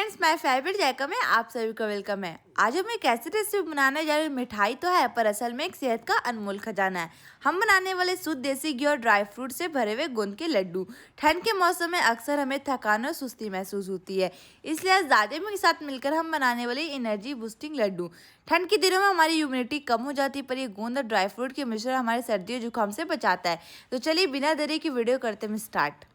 Friends, my favourite जायका में आप सभी का वेलकम है। आज हम एक ऐसी रेसिपी बनाने जा रहे हैं। मिठाई तो है पर असल में एक सेहत का अनमोल खजाना है। हम बनाने वाले शुद्ध देसी घी और ड्राई फ्रूट से भरे हुए गोंद के लड्डू। ठंड के मौसम में अक्सर हमें थकान और सुस्ती महसूस होती है, इसलिए आज दादी के साथ मिलकर हम बनाने वाले एनर्जी बूस्टिंग लड्डू। ठंड के दिनों में हमारी इम्यूनिटी कम हो जाती है, पर ये गोंद और ड्राई फ्रूट के मिश्रण हमारे सर्दियों जुकाम से बचाता है। तो चलिए बिना देरी की वीडियो करते हैं स्टार्ट।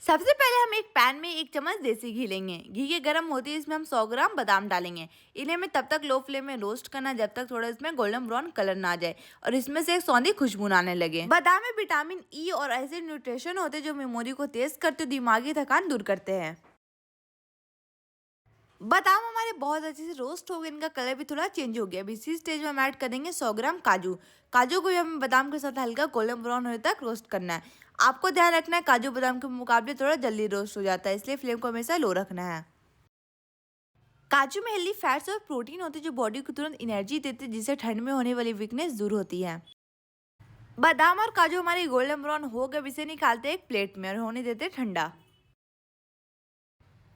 सबसे पहले हम एक पैन में 1 चम्मच देसी घी लेंगे। घी के गर्म होते ही इसमें हम 100 ग्राम बादाम डालेंगे। इन्हें हमें तब तक लो फ्लेम में रोस्ट करना है जब तक थोड़ा इसमें गोल्डन ब्राउन कलर ना आ जाए और इसमें से एक सौंधी खुशबू आने लगे। बादाम में विटामिन ई और ऐसे न्यूट्रिशन होते हैं जो मेमोरी को तेज करते, दिमागी थकान दूर करते हैं। बादाम हमारे बहुत अच्छे से रोस्ट हो गए, इनका कलर भी थोड़ा चेंज हो गया। अब इसी स्टेज में हम ऐड कर देंगे 100 ग्राम काजू। काजू को भी हमें बादाम के साथ हल्का गोल्डन ब्राउन होने तक रोस्ट करना है। आपको ध्यान रखना है काजू बादाम के मुकाबले थोड़ा जल्दी रोस्ट हो जाता है, इसलिए फ्लेम को हमेशा लो रखना है। काजू में हेल्दी फैट्स और प्रोटीन होते हैं जो बॉडी को तुरंत एनर्जी देते हैं, जिससे ठंड में होने वाली वीकनेस दूर होती है। बादाम और काजू हमारे गोल्डन ब्राउन हो गए, अब इसे निकालते हैं एक प्लेट में और होने देते हैं ठंडा।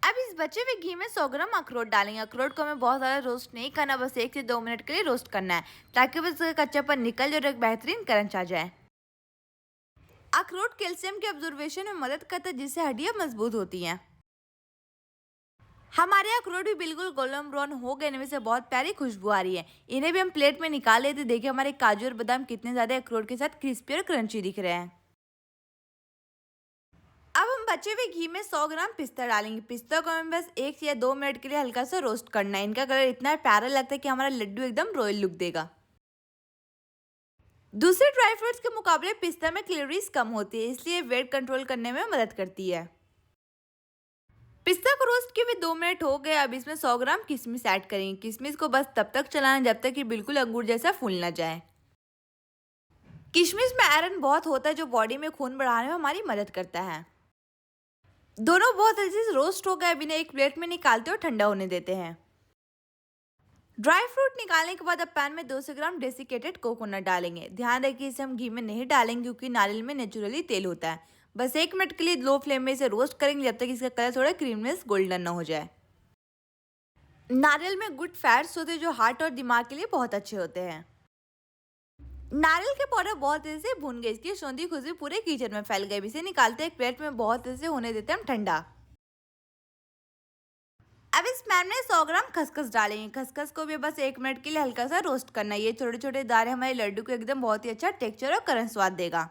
अब इस बचे हुए घी में 100 ग्राम अखरोट डालेंगे। अखरोट को हमें बहुत ज़्यादा रोस्ट नहीं करना, बस 1 से 2 मिनट के लिए रोस्ट करना है ताकि बस कच्चापन निकल जाए और एक बेहतरीन क्रंच आ जाए। अखरोट कैल्शियम के ऑब्जर्वेशन में मदद करता है, जिससे हड्डियां मजबूत होती हैं। हमारे अखरोट भी बिल्कुल गोल्डन ब्राउन हो गए, इनमें से बहुत प्यारी खुशबू आ रही है। इन्हें भी हम प्लेट में निकाल लेते। देखिए हमारे काजू और बादाम कितने ज़्यादा अखरोट के साथ क्रिस्पी और क्रंची दिख रहे हैं। अब हम बचे हुए घी में 100 ग्राम पिस्ता डालेंगे। पिस्ता को हमें बस 1 या 2 मिनट के लिए हल्का सा रोस्ट करना है। इनका कलर इतना प्यारा लगता है कि हमारा लड्डू एकदम रॉयल लुक देगा। दूसरे ड्राई फ्रूट्स के मुकाबले पिस्ता में कैलोरीज कम होती है, इसलिए वेट कंट्रोल करने में मदद करती है। पिस्ता को रोस्ट किए हुए 2 मिनट हो गए। अब इसमें 100 ग्राम किशमिश ऐड करेंगे। किशमिश को बस तब तक चलाना जब तक कि बिल्कुल अंगूर जैसा फूल ना जाए। किशमिश में आयरन बहुत होता है जो बॉडी में खून बढ़ाने में हमारी मदद करता है। दोनों बहुत अच्छे से रोस्ट हो गए। अब इन्हें एक प्लेट में निकालते और ठंडा होने देते हैं। ड्राई फ्रूट निकालने के बाद अब पैन में 200 ग्राम डेसिकेटेड कोकोनट डालेंगे। ध्यान रखिए इसे हम घी में नहीं डालेंगे क्योंकि नारियल में नेचुरली तेल होता है। बस 1 मिनट के लिए लो फ्लेम में इसे रोस्ट करेंगे जब तक इसका कलर थोड़ा क्रीमनेस गोल्डन ना हो जाए। नारियल में गुड फैट्स होते हैं जो हार्ट और दिमाग के लिए बहुत अच्छे होते हैं। नारियल के पाउडर बहुत तेजी से भून गए, इसकी सौंधी खुशबू पूरे किचन में फैल गई। इसे निकालते एक प्लेट में बहुत तेजी से होने देते हम ठंडा। अब इस पैन में 100 ग्राम खसखस डालेंगे। खसखस को भी बस 1 मिनट के लिए हल्का सा रोस्ट करना है। ये छोटे छोटे दाने हमारे लड्डू को एकदम बहुत ही अच्छा टेक्सचर और करंट स्वाद देगा।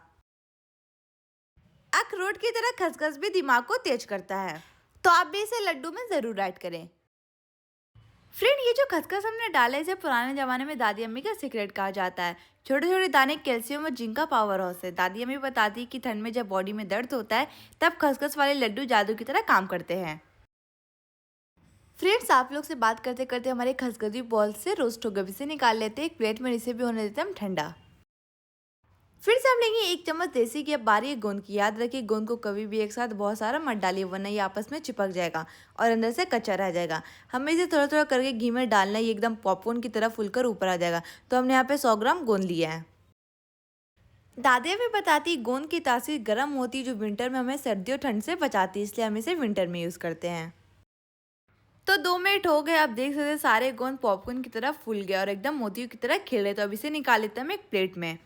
अखरोट की तरह खसखस भी दिमाग को तेज करता है, तो आप भी इसे लड्डू में जरूर ऐड करें। फ्रेंड, ये जो खसखस हमने डाला है इसे पुराने जमाने में दादी अम्मी का सीक्रेट कहा जाता है। छोटे छोटे दाने कैल्शियम और जिंक का पावर हाउस है। दादी अम्मी बताती है कि ठंड में जब बॉडी में दर्द होता है तब खसखस वाले लड्डू जादू की तरह काम करते हैं। फ्रेंड्स, आप लोग से बात करते करते हमारे खसखसी बॉल से रोस्ट हो गए। इसे निकाल लेते हैं एक प्लेट में, इसे भी होने देते हम ठंडा। फिर से हम लेंगे 1 चम्मच देसी घी। अब बारी है गोंद की। याद रखिए गोंद को कभी भी एक साथ बहुत सारा मत डालिए, वरना ये आपस में चिपक जाएगा और अंदर से कच्चा रह जाएगा। हमें इसे थोड़ा थोड़ा करके घी में डालना है, ये एकदम पॉपकॉर्न की तरह फूलकर ऊपर आ जाएगा। तो हमने यहाँ पे 100 ग्राम गोंद लिया है। दादी भी बताती गोंद की तासीर गर्म होती है जो विंटर में हमें सर्दी और ठंड से बचाती है, इसलिए हम इसे विंटर में यूज़ करते हैं। तो 2 मिनट हो गए। आप देख सकते हैं सारे गोंद पॉपकॉर्न की तरह फूल गया और एकदम मोतियों की तरह खिले। तो अब इसे निकाल लेते हैं हम एक प्लेट में।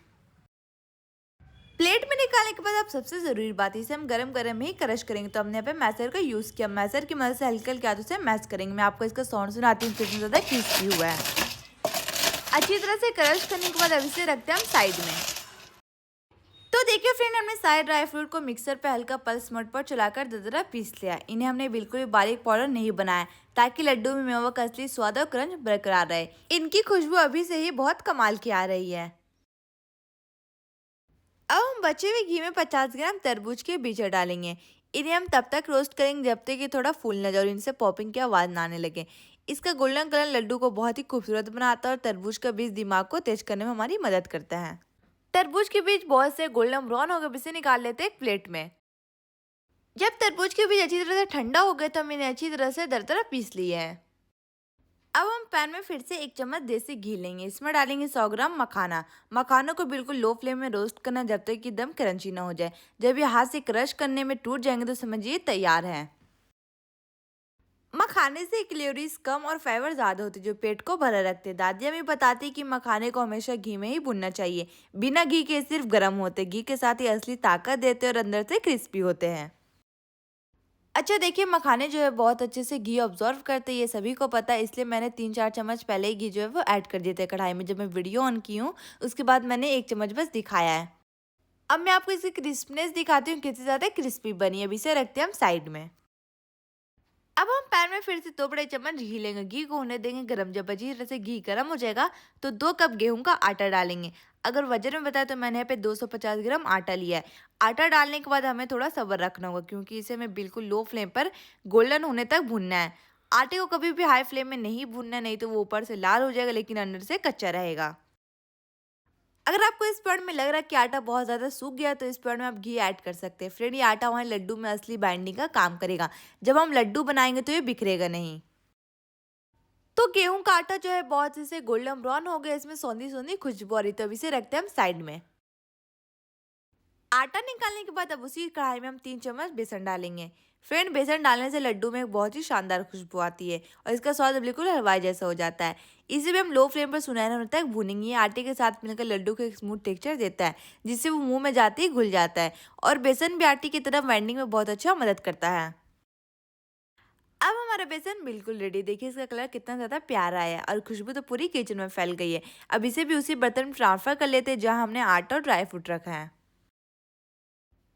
प्लेट में निकालने के बाद अब सबसे जरूरी बात है, इसे हम गरम गरम ही क्रश करेंगे। तो हमने यहाँ पे मैसर का यूज़ किया। मैसर की मदद से हल्के हल्के हाथों से मैश करेंगे। मैं आपको इसका साउंड सुनाती हूँ कितना ज़्यादा क्रिस्पी हुआ है। अच्छी तरह से क्रश करने के बाद अब इसे रखते हैं हम साइड में। तो देखिए फ्रेंड, हमने सारे ड्राई फ्रूट को मिक्सर पे हल्का पल्स मोड पर चलाकर दरदरा पीस लिया। इन्हें हमने बिल्कुल भी बारीक पाउडर नहीं बनाया ताकि लड्डू में मेवा का असली स्वाद और क्रंच बरकरार रहे। इनकी खुशबू अभी से ही बहुत कमाल की आ रही है। अब हम बचे हुए घी में 50 ग्राम तरबूज के बीज डालेंगे। इन्हें हम तब तक रोस्ट करेंगे जब तक कि थोड़ा फूल न जाए और इनसे पॉपिंग की आवाज़ ना आने लगे। इसका गोल्डन कलर लड्डू को बहुत ही खूबसूरत बनाता है और तरबूज का बीज दिमाग को तेज करने में हमारी मदद करता है। तरबूज के बीज बहुत से गोल्डन ब्राउन हो गए, इसे निकाल लेते हैं एक प्लेट में। जब तरबूज के बीज अच्छी तरह से ठंडा हो गए तो हम इन्हें अच्छी तरह से दरदरा पीस लिए हैं। अब हम पैन में फिर से 1 चम्मच देसी घी लेंगे। इसमें डालेंगे 100 ग्राम मखाना। मखानों को बिल्कुल लो फ्लेम में रोस्ट करना जब तक कि दम क्रंची ना हो जाए। जब ये हाथ से क्रश करने में टूट जाएंगे तो समझिए तैयार है। मखाने से कैलोरीज कम और फाइबर ज्यादा होते जो पेट को भरा रखते। दादी हमें बताती कि मखाने को हमेशा घी में ही भुनना चाहिए। बिना घी के सिर्फ गर्म होते, घी के साथ ही असली ताकत देते और अंदर से क्रिस्पी होते हैं। अच्छा देखिए, मखाने जो है बहुत अच्छे से घी ऑब्जर्व करते हैं, ये सभी को पता है, इसलिए मैंने 3-4 चम्मच पहले ही घी जो है वो ऐड कर दिए थे कढ़ाई में। जब मैं वीडियो ऑन की हूँ उसके बाद मैंने 1 चम्मच बस दिखाया है। अब मैं आपको इसकी क्रिस्पनेस दिखाती हूँ, कितनी ज़्यादा क्रिस्पी बनी है। अभी इसे रखते हैं हम साइड में। अब हम पैन में फिर से 2 बड़े चम्मच घी लेंगे, घी को होने देंगे गरम। जब अच्छी तरह से घी गरम हो जाएगा तो 2 कप गेहूं का आटा डालेंगे। अगर वजन में बताया तो मैंने यहाँ पे 250 ग्राम आटा लिया है। आटा डालने के बाद हमें थोड़ा सब्र रखना होगा, क्योंकि इसे हमें बिल्कुल लो फ्लेम पर गोल्डन होने तक भुनना है। आटे को कभी भी हाई फ्लेम में नहीं भुनना, नहीं तो वो ऊपर से लाल हो जाएगा लेकिन अंदर से कच्चा रहेगा। अगर आपको इस पॉइंट में लग रहा है कि आटा बहुत ज़्यादा सूख गया तो इस पॉइंट में आप घी ऐड कर सकते हैं। फ्रेंड, ये आटा हमारे लड्डू में असली बाइंडिंग का काम करेगा। जब हम लड्डू बनाएंगे तो ये बिखरेगा नहीं। तो गेहूं का आटा जो है बहुत से गोल्डन ब्राउन हो गया, इसमें सौंधी सौंधी खुशबू आ रही, तो अभी इसे रखते हैं हम साइड में। आटा निकालने के बाद अब उसी कढ़ाई में हम 3 चम्मच बेसन डालेंगे। फ्रेंड, बेसन डालने से लड्डू में एक बहुत ही शानदार खुशबू आती है और इसका स्वाद बिल्कुल हलवाई जैसा हो जाता है। इसे भी हम लो फ्लेम पर सुनहरा होने तक भूनेंगे। ये आटे के साथ मिलकर लड्डू को एक स्मूथ टेक्सचर देता है, जिससे वो मुंह में जाते ही घुल जाता है। और बेसन भी आटे की तरह बाइंडिंग में बहुत अच्छा मदद करता है। अब हमारा बेसन बिल्कुल रेडी। देखिए इसका कलर कितना ज़्यादा प्यारा है और खुशबू तो पूरी किचन में फैल गई है। अब इसे भी उसी बर्तन में ट्रांसफर कर लेते हैं जहाँ हमने आटा और ड्राई फ्रूट रखा है।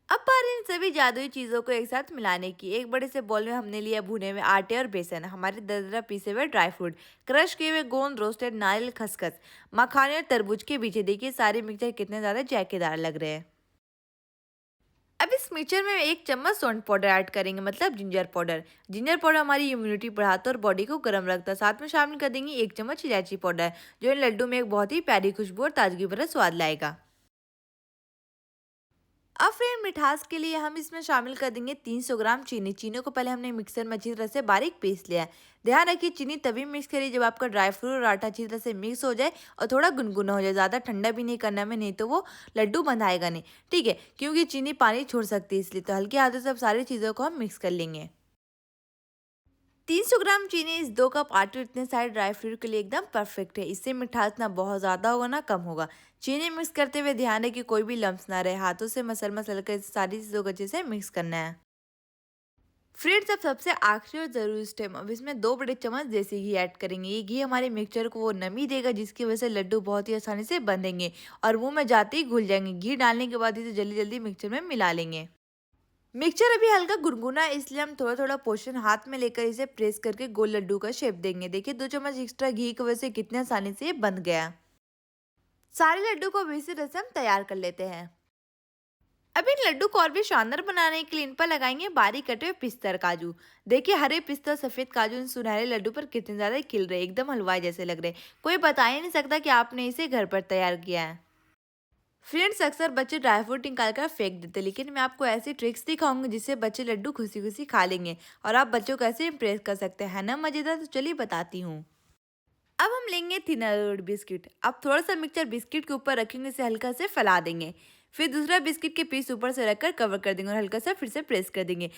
अब बारी इन सभी जादुई चीज़ों को एक साथ मिलाने की। एक बड़े से बाउल में हमने लिया भुने हुए आटे और बेसन, हमारे दरदरा पीसे हुए ड्राई फ्रूट, क्रश किए हुए गोंद, रोस्टेड नारियल, खसखस, मखाने और तरबूज के बीज। देखिए सारे मिक्सचर कितने ज़्यादा जायकेदार लग रहे हैं। अब इस मिक्सचर में 1 चम्मच सौंठ पाउडर ऐड करेंगे, मतलब जिंजर पाउडर। जिंजर पाउडर हमारी इम्यूनिटी बढ़ाता है और बॉडी को गर्म रखता है। साथ में शामिल कर देंगे 1 चम्मच इलायची पाउडर, जो इन लड्डू में एक बहुत ही प्यारी खुशबू और ताजगी भरा स्वाद लाएगा। अब फिर मिठास के लिए हम इसमें शामिल कर देंगे 300 ग्राम चीनी। चीनी को पहले हमने मिक्सर में अच्छी तरह से बारीक पीस लिया है। ध्यान रखिए चीनी तभी मिक्स करिए जब आपका ड्राई फ्रूट और आटा अच्छी तरह से मिक्स हो जाए और थोड़ा गुनगुना हो जाए। ज़्यादा ठंडा भी नहीं करना में, नहीं तो वो लड्डू बंधाएगा नहीं। ठीक है, क्योंकि चीनी पानी छोड़ सकती है, इसलिए तो हल्के हाथों से अब सारी चीज़ों को हम मिक्स कर लेंगे। 300 ग्राम चीनी इस 2 कप आटे इतने सारे ड्राई फ्रूट के लिए एकदम परफेक्ट है। इससे मिठास ना बहुत ज़्यादा होगा ना कम होगा। चीनी मिक्स करते हुए ध्यान है कि कोई भी लम्स ना रहे। हाथों से मसल मसल कर इस सारी चीज़ों को अच्छे से मिक्स करना है। फ्रेंड्स, अब सबसे आखिरी और ज़रूरी स्टेप, अब इसमें 2 बड़े चम्मच देसी घी ऐड करेंगे। ये घी हमारे मिक्सचर को वो नमी देगा जिसकी वजह से लड्डू बहुत ही आसानी से बंधेंगे और मुंह में जाते ही घुल जाएंगे। घी डालने के बाद इसे जल्दी जल्दी मिक्सचर में मिला लेंगे। मिक्सचर अभी हल्का गुनगुना है, इसलिए हम थोड़ा थोड़ा पोर्शन हाथ में लेकर इसे प्रेस करके गोल लड्डू का शेप देंगे। देखिए 2 चम्मच एक्स्ट्रा घी की वजह से कितने आसानी से ये बन गया। सारे लड्डू को अभी इसी तरह से हम तैयार कर लेते हैं। अब इन लड्डू को और भी शानदार बनाने के लिए इन पर लगाएंगे बारीक कटे हुए पिस्ता और काजू। देखिए हरे पिस्ता सफेद काजू इन सुनहरे लड्डू पर कितने ज्यादा खिल रहे, एकदम हलवाई जैसे लग रहे। कोई बता ही नहीं सकता कि आपने इसे घर पर तैयार किया है। फ्रेंड्स, अक्सर बच्चे ड्राई फ्रूट निकाल कर फेंक देते, लेकिन मैं आपको ऐसी ट्रिक्स दिखाऊंगी जिससे बच्चे लड्डू खुशी खुशी खा लेंगे और आप बच्चों को ऐसे इम्प्रेस कर सकते हैं ना। मजेदार, तो चलिए बताती हूँ। अब हम लेंगे थिनर बिस्किट। अब थोड़ा सा मिक्सचर बिस्किट के ऊपर रखेंगे, इसे हल्का से फैला देंगे। फिर दूसरा बिस्किट के पीस ऊपर से रखकर कवर कर देंगे और हल्का सा फिर से प्रेस कर देंगे।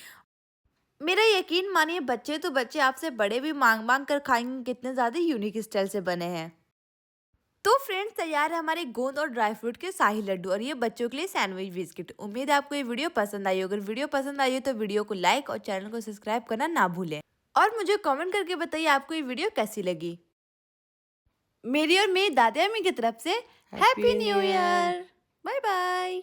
मेरा यकीन मानिए, बच्चे तो बच्चे, आपसे बड़े भी मांग मांग कर खाएंगे। कितने ज्यादा यूनिक स्टाइल से बने हैं। तो फ्रेंड्स, तैयार है हमारे गोंद और ड्राई फ्रूट के शाही लड्डू और ये बच्चों के लिए सैंडविच बिस्किट। उम्मीद है आपको ये वीडियो पसंद आई हो। अगर वीडियो पसंद आई हो तो वीडियो को लाइक और चैनल को सब्सक्राइब करना ना भूलें और मुझे कमेंट करके बताइए आपको ये वीडियो कैसी लगी। मेरी और मेरी दादी अम्मी की तरफ से happy new year. Bye bye.